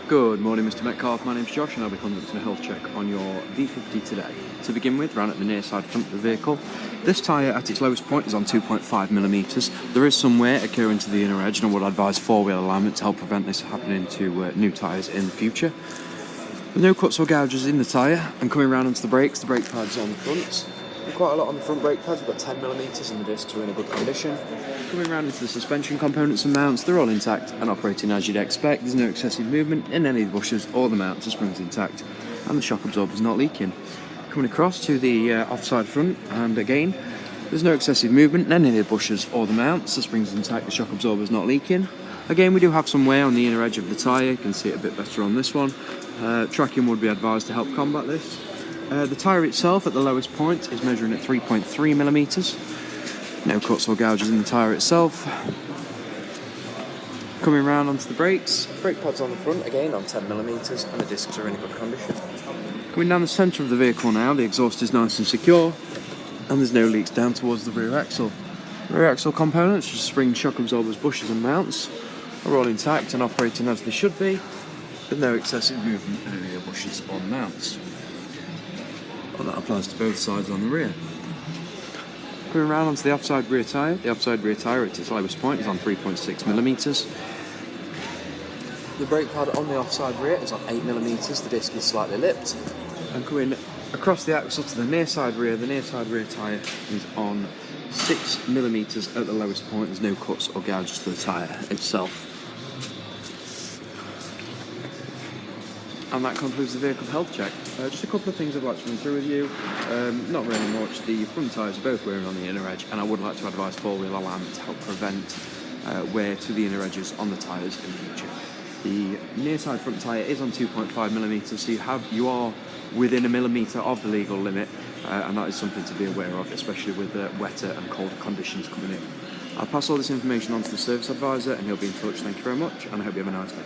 Good morning, Mr. Metcalf. My name's Josh and I'll be conducting a health check on your V50 today. To begin with, round at the near side front of the vehicle, this tyre at its lowest point is on 2.5mm. There is some wear occurring to the inner edge and I would advise four-wheel alignment to help prevent this happening to new tyres in the future. With no cuts or gouges in the tyre, and coming round onto the brake pads on the front. Quite a lot on the front brake pads, we've got 10mm and the discs are in a good condition. Coming around into the suspension components and mounts, they're all intact and operating as you'd expect. There's no excessive movement in any of the bushers or the mounts, the spring's intact and the shock absorber's not leaking. Coming across to the offside front, and again, there's no excessive movement in any of the bushers or the mounts, the spring's intact, the shock absorber's not leaking. Again, we do have some wear on the inner edge of the tyre, you can see it a bit better on this one. Tracking would be advised to help combat this. The tyre itself at the lowest point is measuring at 3.3mm. No cuts or gouges in the tyre itself. Coming round onto the brakes, brake pads on the front again on 10mm and the discs are in a good condition. Coming down the centre of the vehicle now, the exhaust is nice and secure and there's no leaks down towards the rear axle. Rear axle components, such as springs, shock absorbers, bushers and mounts, are all intact and operating as they should be, with no excessive movement in any of the bushers or mounts. Well, that applies to both sides on the rear. Going around onto the offside rear tyre, the offside rear tyre at its lowest point is on 3.6mm. The brake pad on the offside rear is on 8mm, the disc is slightly lipped. And coming across the axle to the near side rear tyre is on 6mm at the lowest point. There's no cuts or gouges to the tyre itself. And that concludes the vehicle health check. Just a couple of things I'd like to run through with you. Not really much. The front tyres are both wearing on the inner edge, and I would like to advise four-wheel alignment to help prevent wear to the inner edges on the tyres in the future. The near side front tyre is on 2.5mm, so you are within a millimetre of the legal limit, and that is something to be aware of, especially with wetter and colder conditions coming in. I'll pass all this information on to the service advisor, and he'll be in touch. Thank you very much, and I hope you have a nice day.